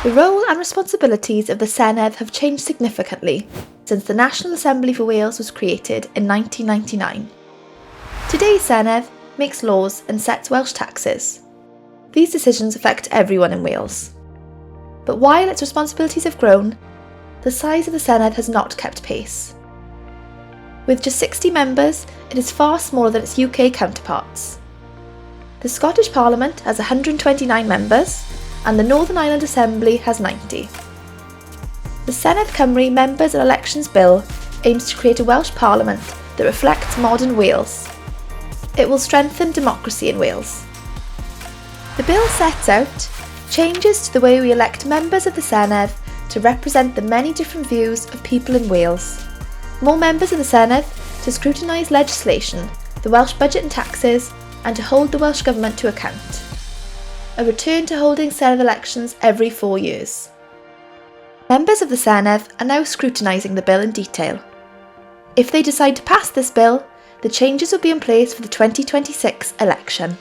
The role and responsibilities of the Senedd have changed significantly since the National Assembly for Wales was created in 1999. Today's Senedd makes laws and sets Welsh taxes. These decisions affect everyone in Wales. But while its responsibilities have grown, the size of the Senedd has not kept pace. With just 60 members, it is far smaller than its UK counterparts. The Scottish Parliament has 129 members, and the Northern Ireland Assembly has 90. The Senedd Cymru Members and Elections Bill aims to create a Welsh Parliament that reflects modern Wales. It will strengthen democracy in Wales. The bill sets out changes to the way we elect members of the Senedd to represent the many different views of people in Wales. More members of the Senedd to scrutinise legislation, the Welsh budget and taxes, and to hold the Welsh Government to account. A return to holding Senedd elections every 4 years. Members of the Senedd are now scrutinising the bill in detail. If they decide to pass this bill, the changes will be in place for the 2026 election.